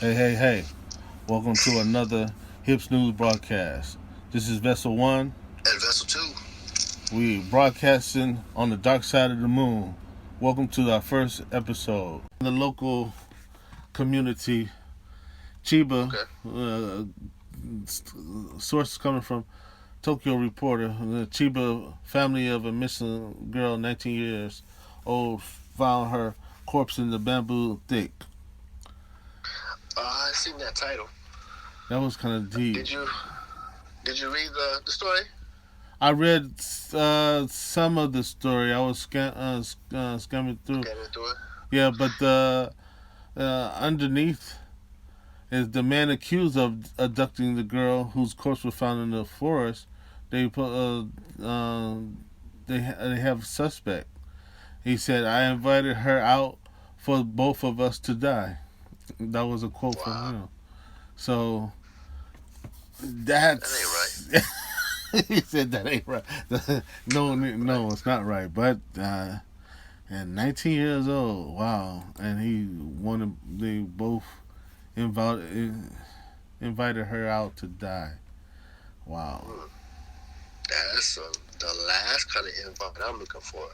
Hey, hey, hey. Welcome to another Hips News broadcast. This is Vessel 1. And Vessel 2. We broadcasting on the dark side of the moon. Welcome to our first episode. The local community, Chiba, Okay. sources coming from Tokyo Reporter. The Chiba family of a missing girl, 19 years old, found her corpse in the bamboo thick. I seen that title. That was kind of deep. Did you read the story? I read some of the story. I was skimming through. Getting into it. Yeah, but underneath is the man accused of abducting the girl whose corpse was found in the forest. They put they have a suspect. He said, "I invited her out for both of us to die." That was a quote from Wow. him. So That that's ain't right. he said that ain't right. No, it's not right. But and 19 years old, wow, and he wanted. They both invited her out to die. Wow. That's the last kind of invite I'm looking for.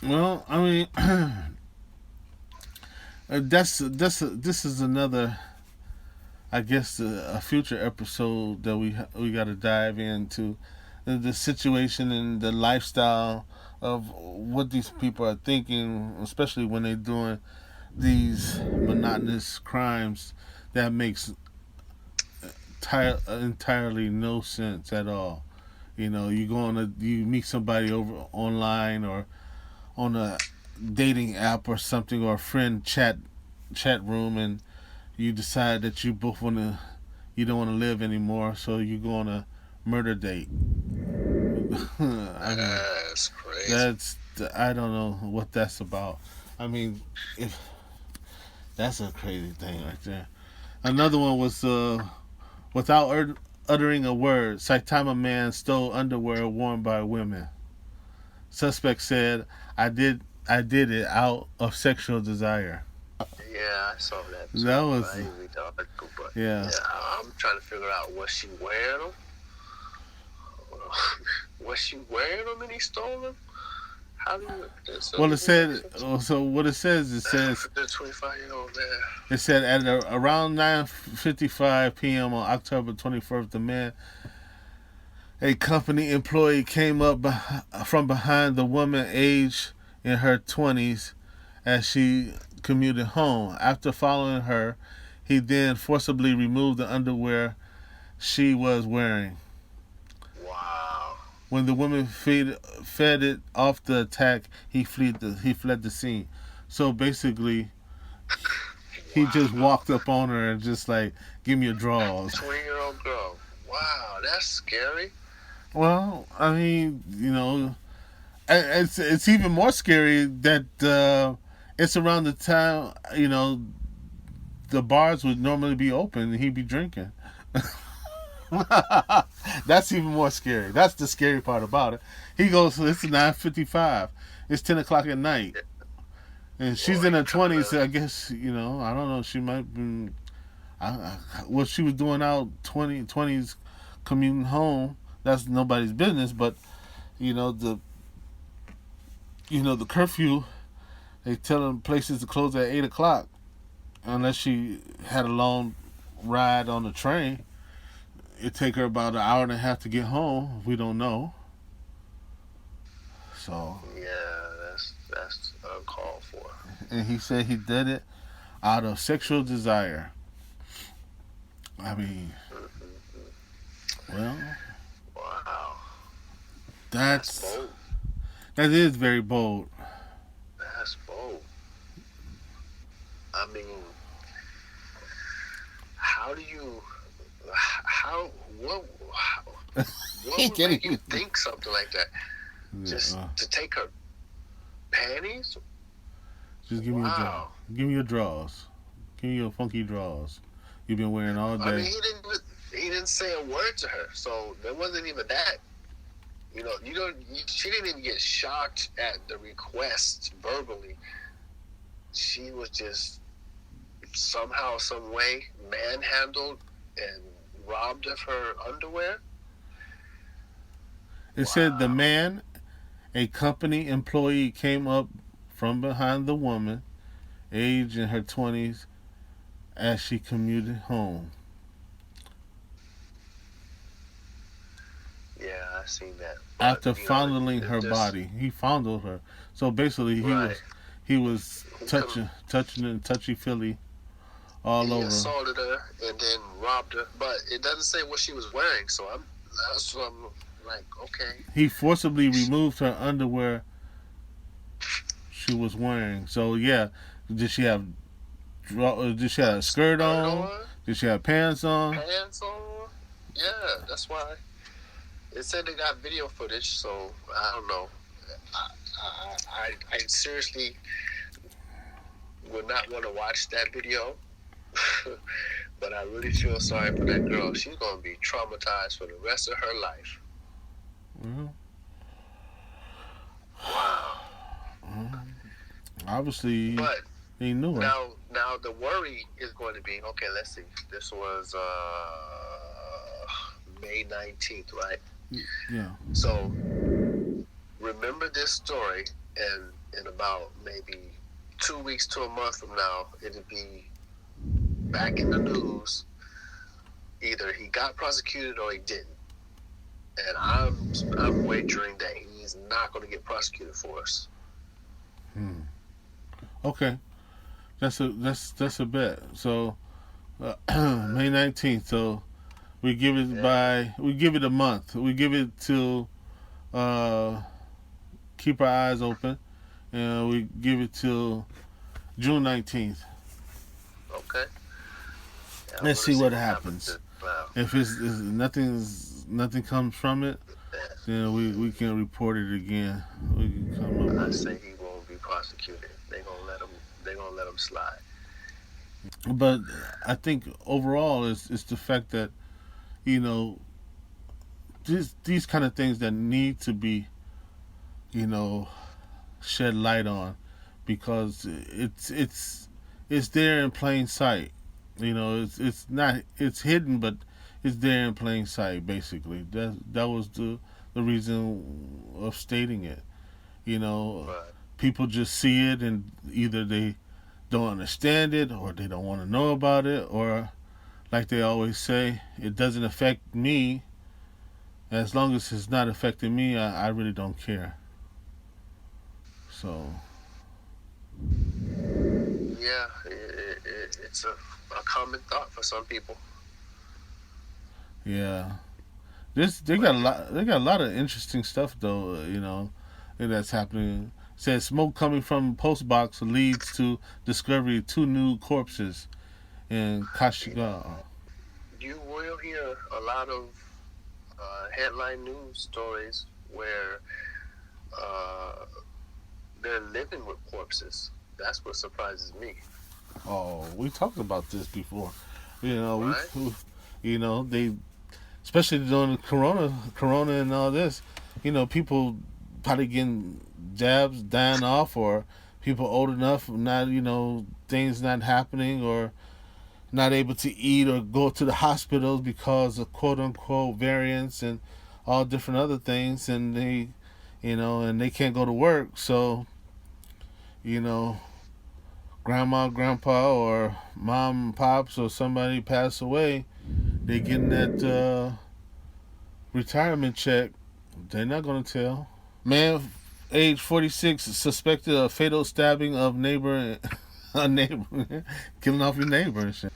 Well, I mean, this is another. I guess a future episode that we got to dive into the situation and the lifestyle of what these people are thinking, especially when they're doing these monotonous crimes that makes entirely no sense at all. You know, you meet somebody over online or on a dating app or something or a friend chat room, and you decide that you don't want to live anymore, so you go on a murder date. I mean, That's crazy. that's I don't know what that's about. I mean, if that's a crazy thing right there. Another one was without uttering a word, Saitama man stole underwear worn by women. Suspect said, I did it out of sexual desire." Yeah, I saw that That too. was I didn't read the article, but yeah. yeah, I'm trying to figure out was she wearing them? Was she wearing them and he stole them? How do you? Well, it said so. What it says The 25-year-old man. it said at around 9:55 p.m. on October 21st, the man, a company employee, came up from behind the woman, aged in her 20s, as she commuted home. After following her, he then forcibly removed the underwear she was wearing. Wow. When the woman fed it off the attack, he fled the scene. So basically, he just Wow. walked up on her and just like, give me your drawers. 20-year-old girl. Wow, that's scary. Well, I mean, you know, it's even more scary that it's around the time, you know, the bars would normally be open and he'd be drinking. That's even more scary. That's the scary part about it. He goes, "It's 9:55. It's 10 o'clock at night, and she's Boy, in her he coming 20s. to. So I guess I don't know. She might be what she was doing out 20s commuting home. That's nobody's business. But you know the the curfew. They tell them places to close at 8 o'clock unless she had a long ride on the train. It take her about an hour and a half to get home. We don't know. So, Yeah, that's uncalled for. and he said he did it out of sexual desire. I mean, Mm-hmm. well, Wow, that's that's bold. that is very bold. That's bold. I mean, how do you? How what? How, what He would can't make you even. think something like that? Yeah, Just to take her panties? just give me your draw. Wow. Give me your draws. Give me your funky draws. You've been wearing all I mean, day. he didn't say a word to her, so there wasn't even that. You don't. She didn't even get shocked at the request verbally. She was just somehow, some way, manhandled and robbed of her underwear. It said the Wow. man, a company employee, came up from behind the woman, aged in her 20s, as she commuted home. Yeah, I seen that. But After you know, fondling it her just body, he fondled her. So basically, right. he was He com- touching and touchy feely all he over. assaulted her and then robbed her. But it doesn't say what she was wearing, so that's what I'm like, okay. He forcibly removed her underwear she was wearing. So yeah, did she have did she have a skirt Skirt on? on, Did she have pants on? pants on. Yeah, that's why. It said they got video footage, so I don't know. I seriously would not want to watch that video. But I really feel sorry for that girl. She's gonna be traumatized for the rest of her life. Well, Wow. obviously But he knew her. now the worry is going to be okay. Let's see. This was May 19th, right? Yeah. So remember this story, and in about maybe 2 weeks to a month from now, it'll be back in the news. Either he got prosecuted or he didn't. And I'm wagering that he's not going to get prosecuted for us. Hmm. Okay. That's a bet. So May 19th. So Yeah. we give it a month. We give it till uh, keep our eyes open, and we give it till June 19th. Okay. Yeah, I Let's want to see see what what happens. happens. Wow. If nothing comes from it, then we can report it again. We can come up I with. say he won't be prosecuted. They gonna let him. They gonna let him slide. But I think overall is the fact that you know these kind of things that need to be you know shed light on because it's there in plain sight. You know, it's not it's hidden, but it's there in plain sight. Basically, that was the reason of stating it. You know, Right. people just see it and either they don't understand it or they don't want to know about it or like they always say, it doesn't affect me. As long as it's not affecting me, I really don't care. So Yeah. It's a common thought for some people. yeah, this But they got a lot of interesting stuff though. That's happening. It says smoke coming from post box leads to discovery of two new corpses in you know, Kashigar. you will hear a lot of headline news stories where uh, they're living with corpses. That's what surprises me. Oh, we talked about this before. You know, Right? they especially during the corona and all this. People probably getting jabs, dying off, or people old enough not things not happening or not able to eat or go to the hospitals because of quote unquote variants and all different other things, and they can't go to work. So you know, grandma, grandpa, or mom, pops, or somebody pass away, they getting that retirement check. They're not gonna tell. Man, age 46, suspected of fatal stabbing of neighbor, a neighbor, killing off your neighbor and shit.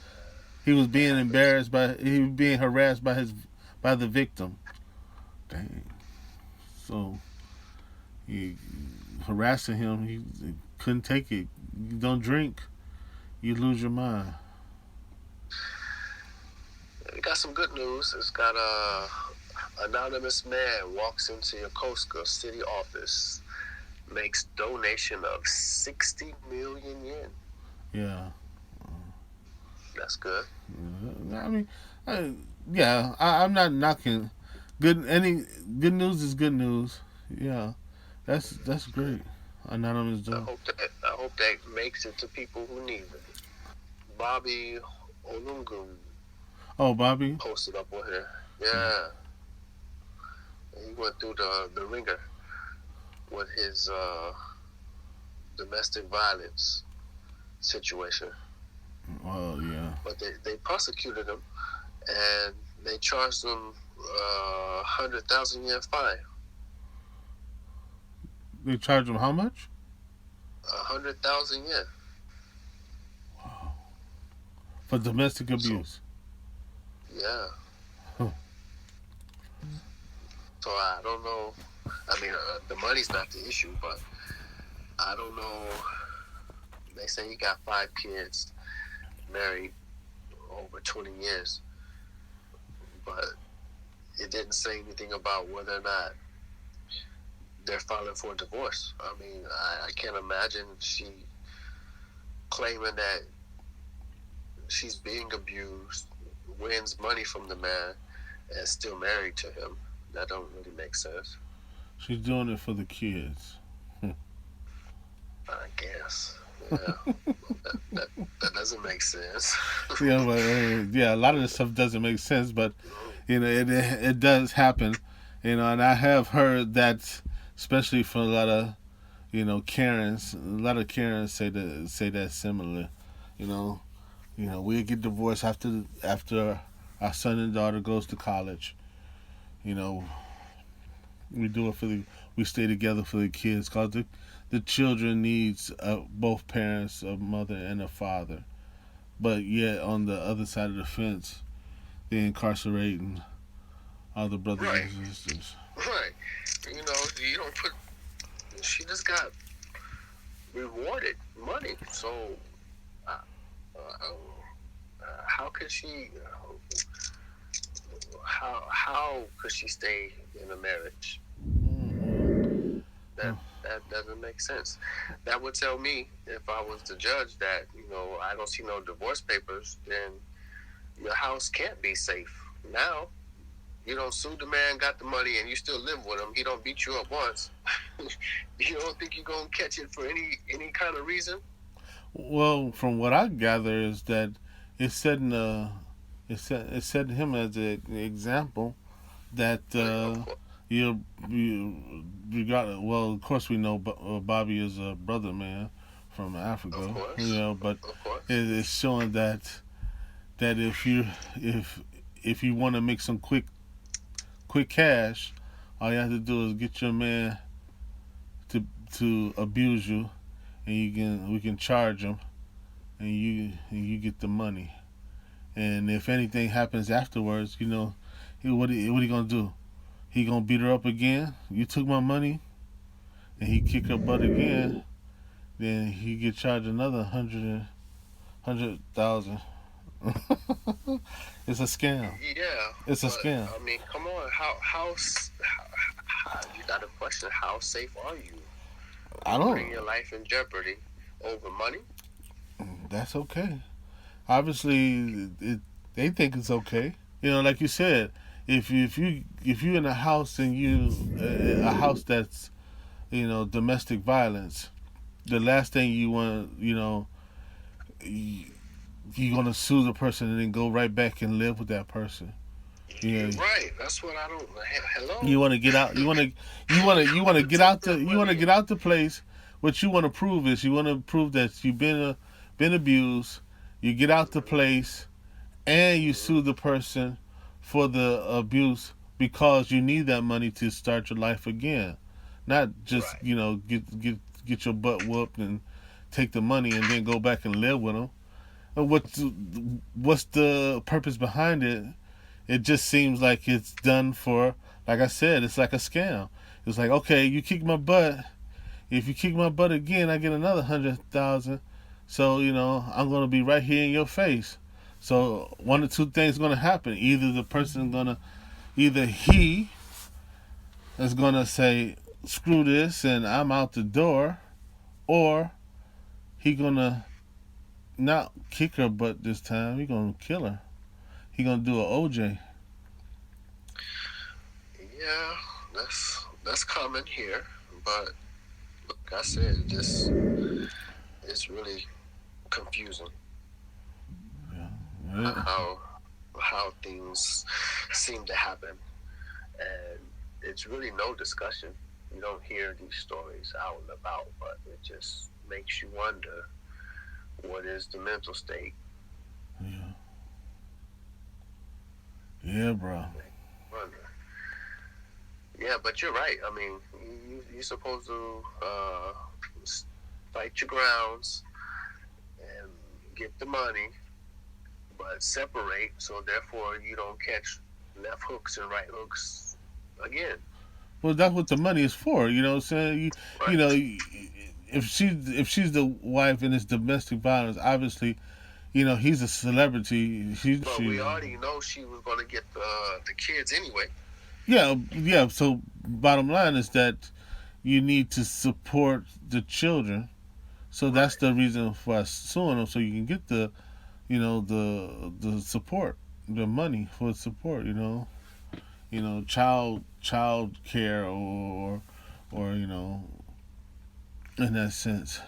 He was It being happens. he was being harassed by the victim. Dang. So he harassing him. He couldn't take it. You don't drink, you lose your mind. We got some good news. It's got a anonymous man walks into Yokosuka city office, makes donation of 60 million yen. Yeah. That's good. I mean, I, yeah. I'm not knocking. Any good news is good news. Yeah, that's great. Anonymous I though. hope that I hope that makes it to people who need it. Bobby Olungun Oh, Bobby. posted up on here. Yeah, he went through the ringer with his domestic violence situation. Oh, yeah. But they prosecuted him and they charged him 100,000 yen fine. They charge him how much? 100,000 yen. For domestic So abuse. yeah. Huh. So I don't know. I mean, the money's not the issue, but I don't know. They say he got 5 kids, married over 20 years, but it didn't say anything about whether or not they're filing for a divorce. I mean, I can't imagine she claiming that she's being abused, wins money from the man, and still married to him. That don't really make sense. She's doing it for the kids. I guess. Yeah, that doesn't make sense. Yeah, but yeah, a lot of this stuff doesn't make sense, but it does happen, and I have heard that, especially from a lot of Karens. A lot of Karens say that similar. You know, we get divorced after our son and daughter goes to college. You know, we do it we stay together for the kids because the children needs both parents, a mother and a father. But yet on the other side of the fence, they're incarcerating other brothers Right, and sisters. right. You don't put. She just got rewarded money. So, uh, how could she? How could she stay in a marriage? Mm-hmm. That doesn't make sense. That would tell me if I was the judge that I don't see no divorce papers, then your house can't be safe. Now you don't sue the man, got the money, and you still live with him. He don't beat you up once. You don't think you're gonna catch it for any kind of reason? Well, from what I gather is that it's setting it's setting him as an example that Of course, you got. Well, of course we know Bobby is a brother man from of Africa, course, but of course. it is showing that if if you want to make some quick cash, all you have to do is get your man to abuse you, and we can charge him, and you get the money. And if anything happens afterwards, what he gonna do? He gonna beat her up again? You took my money, and he kick her butt again. Then he get charged another 100,000. It's a scam. Yeah, It's a but scam. I mean, come on. How you got to question how safe are you? I You don't. putting your life in jeopardy over money? That's okay. Obviously, they think it's okay. Like you said, if you in a house and a house that's domestic violence, the last thing you want, you, you're gonna sue the person and then go right back and live with that person. You're Yeah, right. That's what I don't. Hello. you want to get out. You want to get Take out the you want to money. get out the place. What you want to prove is you want to prove that you've been abused. You get out the place and you sue the person for the abuse because you need that money to start your life again. Not just Right. get your butt whooped and take the money and then go back and live with them. What's the purpose behind it? It just seems like it's done for, like I said, it's like a scam. It's like, okay, you kick my butt. If you kick my butt again, I get another 100,000. So I'm gonna be right here in your face. So one or two things gonna happen. Either he is gonna say, screw this, and I'm out the door, or he gonna not kick her butt this time. He gonna kill her. He gonna do a OJ. Yeah, that's common here, but like I said, just it's really confusing. Yeah. how things seem to happen, and it's really no discussion. You don't hear these stories out and about, but it just makes you wonder what is the mental state. Yeah. Yeah, bro. Wonder. Yeah, but you're right. I mean, you're supposed to fight your grounds and get the money, but separate so therefore you don't catch left hooks and right hooks again. Well, that's what the money is for. You know what I'm saying? You Right. know, if she's the wife and it's domestic violence, obviously, he's a celebrity. But we already know she was going to get the kids anyway. Yeah, yeah. So bottom line is that you need to support the children. So that's Right. the reason for us suing them, so you can get the support, the money for support. Child care or in that sense.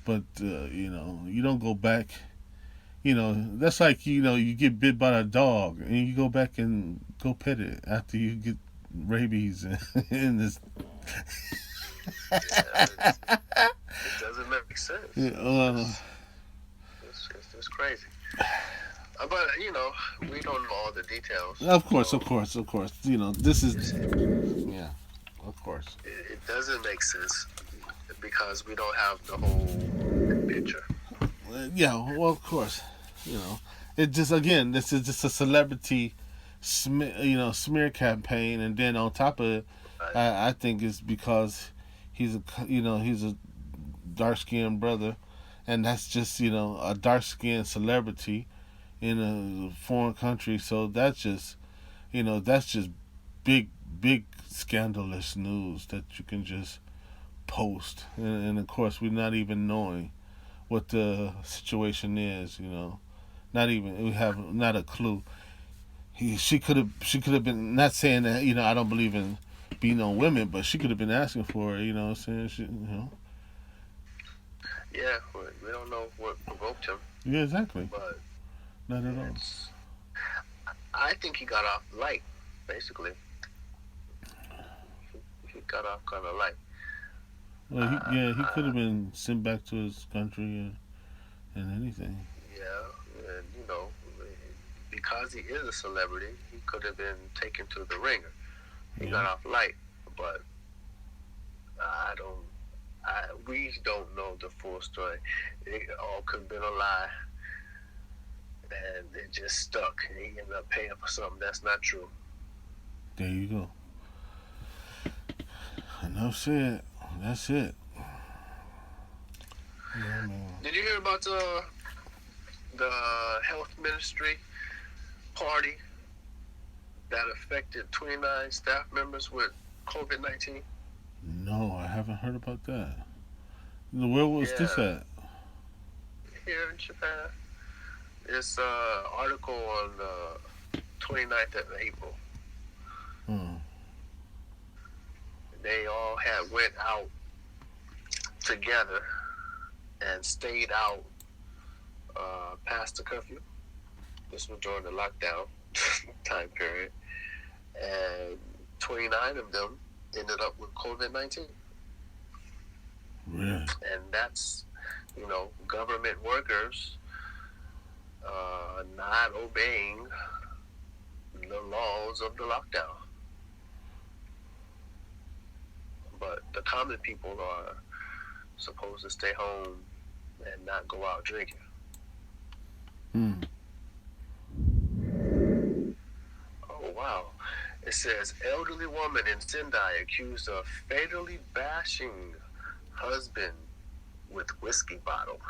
But you don't go back. That's like you get bit by a dog and you go back and go pet it after you get rabies and this. Yeah, it doesn't make sense. uh, It's just crazy. But we don't know all the details, of course, of so course, of course. This is it's, yeah, of course. it doesn't make sense because we don't have the whole picture. Yeah, well, of course. You know, it just again, this is just a celebrity, smear campaign, and then on top of it, Right. I think it's because he's a dark skinned brother, and that's just a dark skinned celebrity in a foreign country. So that's just big big scandalous news that you can just post, and of course we're not even knowing what the situation is. Not even we have not a clue. She could have been not saying that I don't believe in being on women, but she could have been asking for it. What I'm saying Yeah, we don't know what provoked him, yeah, exactly, but not at all. it's. I think he got off light, basically. He got off kind of light. Well, he could have been sent back to his country and anything. Yeah, and because he is a celebrity, he could have been taken to the ringer. He Yeah, got off light, but I don't. We don't know the full story. It all could have been a lie, and it just stuck. And he ended up paying for something that's not true. there you go. Enough said. That's it. Yeah, man. Did you hear about the health ministry party that affected 29 staff members with COVID-19? No, I haven't heard about that. Where was this Yeah, at? here in Japan. This article on the 29th of April. Hmm. They all had went out together and stayed out past the curfew. This was during the lockdown time period, and 29 of them ended up with COVID-19, Really? and that's government workers not obeying the laws of the lockdown. But the common people are supposed to stay home and not go out drinking. Hmm. Oh, wow. It says elderly woman in Sendai accused of fatally bashing husband with whiskey bottle.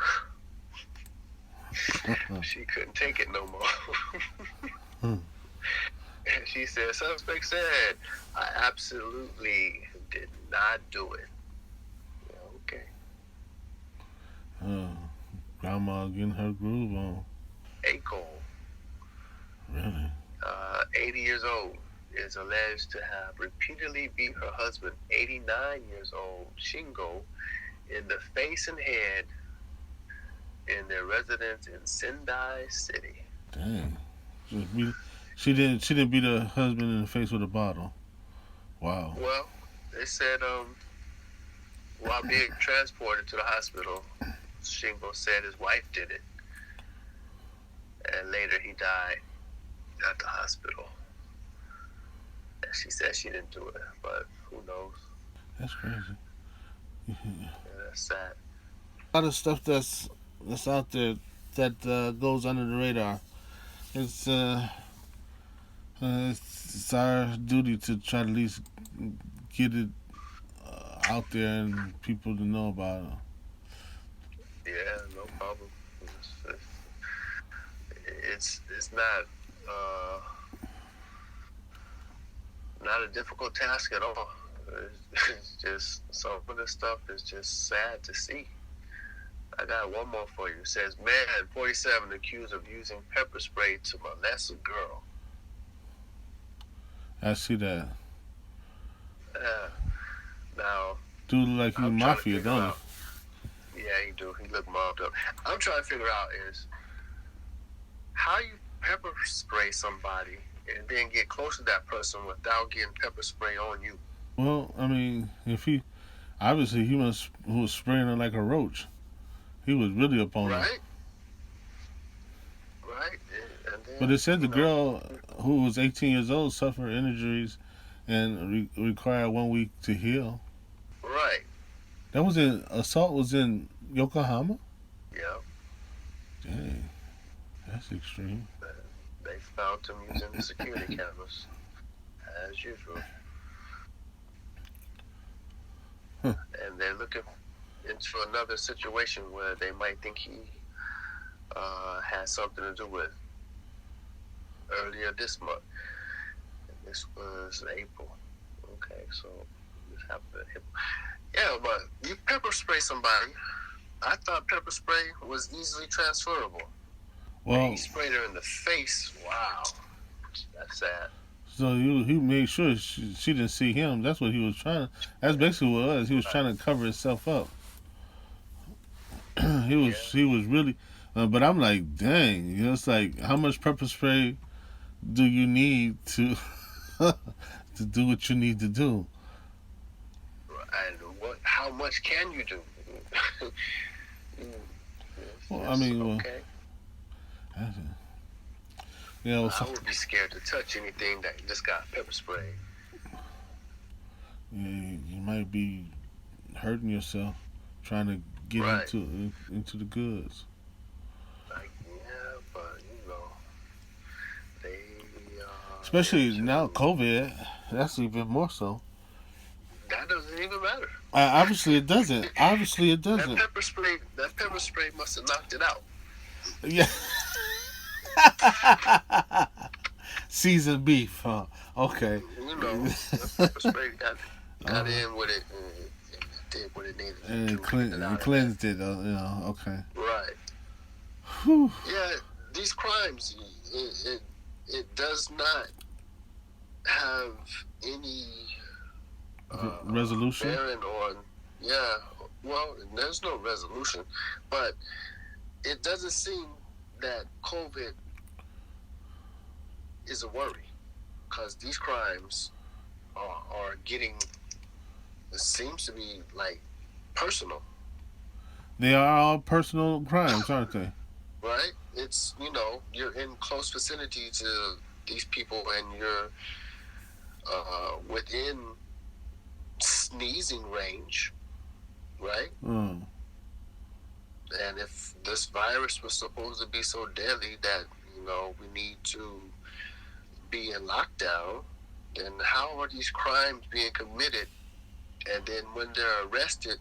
She couldn't take it no more. Hmm. And she said, suspect said, I absolutely did not do it. Yeah, okay. Oh, grandma getting her groove on. Aiko, Really? 80 years old, is alleged to have repeatedly beat her husband, 89 years old, Shingo, in the face and head in their residence in Sendai City. Dang. She didn't beat her husband in the face with a bottle. Wow. Well, they said while being transported to the hospital, Shingo said his wife did it, and later he died at the hospital. And she said she didn't do it, but who knows? That's crazy. Yeah, that's sad. A lot of stuff that's out there that goes under the radar. It's it's our duty to try to at least get it out there and people to know about it. Yeah, no problem. It's not not a difficult task at all. It's just some of the stuff is just sad to see. I got one more for you. It says, man, 47 accused of using pepper spray to molest a girl. I see that. Now, Dude look like he's I'm trying to mafia, figure don't out. Yeah, he do. He look mobbed up. I'm trying to figure out is how you pepper spray somebody and then get close to that person without getting pepper spray on you. he? Well, I mean, if he obviously he was spraying her like a roach. He was really up on her. Right? Right? And then, But it said the you know, girl who was 18 years old suffered injuries and required 1 week to heal. Right. That was assault was in Yokohama? Yeah. Dang. That's extreme. They found him using the security cameras, as usual. Huh. And they're looking into another situation where they might think he had something to do with earlier this month. And this was April. Okay, so this happened. Yeah, but you pepper spray somebody. I thought pepper spray was easily transferable. Well, He sprayed her in the face. Wow, that's sad. so he made sure she didn't see him. That's what he was trying to. That's basically what it was. He was trying to cover himself up. He was really. But I'm like, dang. You know, it's like how much pepper spray do you need to to do what you need to do? And how much can you do? Well, I mean, okay. Yeah, well, I would be scared to touch anything that just got pepper sprayed. you might be hurting yourself trying to get Right. into the goods. Like, yeah, but you know, they Especially now, COVID. That's even more so. that doesn't even matter. Obviously, it doesn't. Obviously, it doesn't. That pepper spray must have knocked it out. Yeah. Seasoned beef, huh? Okay. You know, the pepper spray got in with it and did what it needed to do. And cleansed it. You know. Okay. Right. Whew. Yeah, these crimes, it does not have any Resolution. bearing on. Yeah, well, there's no resolution, but it doesn't seem that COVID is a worry because these crimes are getting. It seems to be like personal. They are all personal crimes, aren't they? Right? It's, you're in close vicinity to these people and you're within sneezing range, right? Mm. And if this virus was supposed to be so deadly that, we need to be in lockdown, then how are these crimes being committed? And then when they're arrested,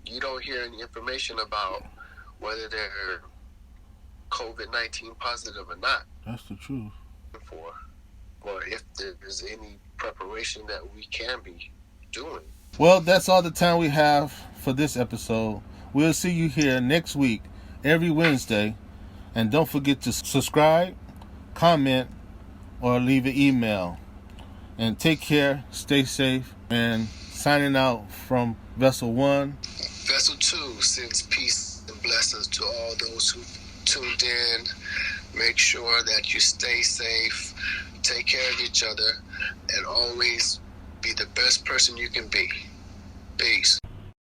you don't hear any information about whether they're COVID-19 positive or not. That's the truth. Or if there's any preparation that we can be doing. Well, that's all the time we have for this episode. We'll see you here next week, every Wednesday. And don't forget to subscribe, comment, or leave an email. And take care, stay safe, and signing out from Vessel 1. Vessel 2 sends peace and and blessings to all those who tuned in. Make sure that you stay safe, take care of each other, and always be the best person you can be. Peace.